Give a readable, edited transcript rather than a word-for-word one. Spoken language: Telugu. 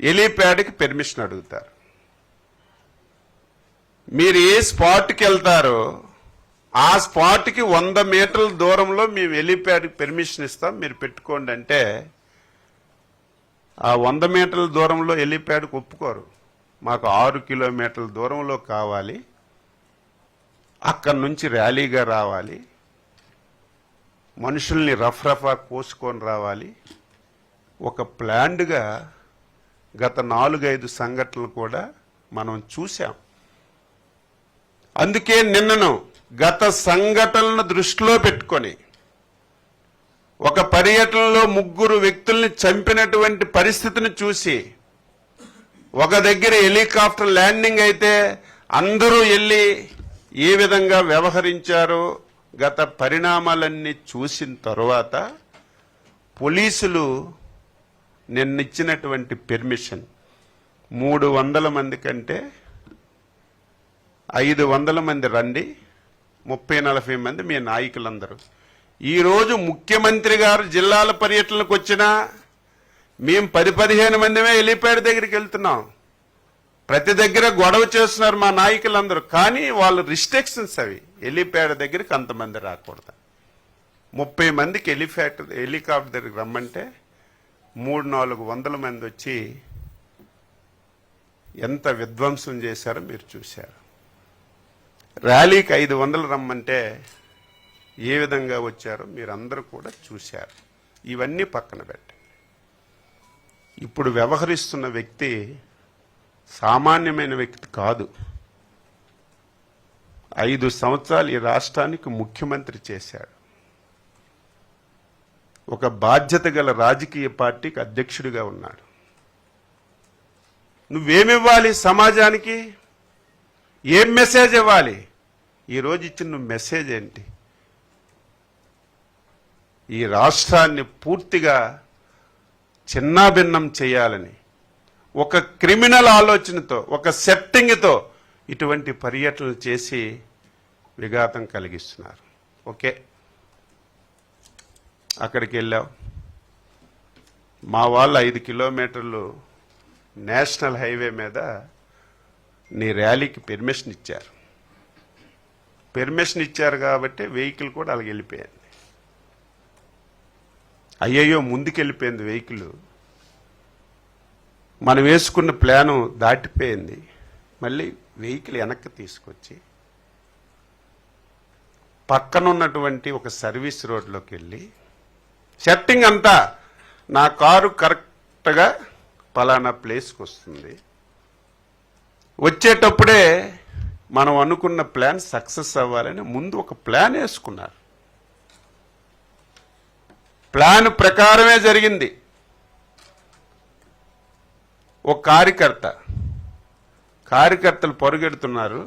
హెలీప్యాడ్కి పెర్మిషన్ అడుగుతారు. మీరు ఏ స్పాట్కి వెళ్తారో ఆ స్పాట్కి 100 మీటర్ల దూరంలో మేము హెలీప్యాడ్కి పెర్మిషన్ ఇస్తాం, మీరు పెట్టుకోండి అంటే ఆ 100 మీటర్ల దూరంలో హెలీప్యాడ్కి ఒప్పుకోరు. మాకు 6 కిలోమీటర్ల దూరంలో కావాలి, అక్కడి నుంచి ర్యాలీగా రావాలి, మనుషుల్ని రఫ్రఫా కోసుకొని రావాలి. ఒక ప్లాన్డ్గా గత 4-5 సంఘటనలు కూడా మనం చూసాం. అందుకే నిన్నను గత సంఘటనలను దృష్టిలో పెట్టుకొని ఒక పర్యటనలో 3 వ్యక్తుల్ని చంపినటువంటి పరిస్థితిని చూసి, ఒక దగ్గర హెలికాప్టర్ ల్యాండింగ్ అయితే అందరూ వెళ్ళి ఏ విధంగా వ్యవహరించారో గత పరిణామాలన్నీ చూసిన తరువాత పోలీసులు నిన్నిచ్చినటువంటి పెర్మిషన్ 300 మంది కంటే 500 మంది రండి, 30-40 మంది మీ నాయకులందరూ. ఈరోజు ముఖ్యమంత్రి గారు జిల్లాల పర్యటనకు వచ్చినా మేము 10-15 మందిమే హెలీప్యాడ్ దగ్గరికి వెళ్తున్నాం. ప్రతి దగ్గర గొడవ చేస్తున్నారు మా నాయకులందరూ, కానీ వాళ్ళు రిస్ట్రిక్షన్స్ అవి. హెలీప్యాడ్ దగ్గరికి అంతమంది రాకూడదు. 30 మందికి హెలికాప్టర్ దగ్గరికి రమ్మంటే 300-400 మంది వచ్చి ఎంత విధ్వంసం చేశారో మీరు చూశారు. ర్యాలీకి 500 రమ్మంటే ఏ విధంగా వచ్చారో మీరందరూ కూడా చూశారు. ఇవన్నీ పక్కన పెట్టండి. ఇప్పుడు వ్యవహరిస్తున్న వ్యక్తి సామాన్యమైన వ్యక్తి కాదు. 5 సంవత్సరాలు ఈ రాష్ట్రానికి ముఖ్యమంత్రి చేశాడు. ఒక బాధ్యత గల రాజకీయ పార్టీకి అధ్యక్షుడిగా ఉన్నాడు. నువ్వేమివ్వాలి సమాజానికి? ఏం మెసేజ్ ఇవ్వాలి? ఈరోజు ఇచ్చిన నువ్వు మెసేజ్ ఏంటి? ఈ రాష్ట్రాన్ని పూర్తిగా చిన్నాభిన్నం చేయాలని ఒక క్రిమినల్ ఆలోచనతో, ఒక సెట్టింగ్తో ఇటువంటి పర్యటనలు చేసి విఘాతం కలిగిస్తున్నారు. ఓకే, అక్కడికి వెళ్ళావు, మా వాళ్ళు 5 కిలోమీటర్లు నేషనల్ హైవే మీద నీ ర్యాలీకి పెర్మిషన్ ఇచ్చారు. పెర్మిషన్ ఇచ్చారు కాబట్టి వెహికల్ కూడా అలాగ వెళ్ళిపోయింది. అయ్యయ్యో ముందుకెళ్ళిపోయింది వెహికల్, మనం వేసుకున్న ప్లాను దాటిపోయింది. మళ్ళీ వెహికల్ వెనక్కి తీసుకొచ్చి పక్కనున్నటువంటి ఒక సర్వీస్ రోడ్లోకి వెళ్ళి సెట్టింగ్ అంతా, నా కారు కరెక్ట్గా పలానా ప్లేస్కి వస్తుంది, వచ్చేటప్పుడే మనం అనుకున్న ప్లాన్ సక్సెస్ అవ్వాలని ముందు ఒక ప్లాన్ వేసుకున్నారు. ప్లాన్ ప్రకారమే జరిగింది. ఒక కార్యకర్తలు పరుగెడుతున్నారు,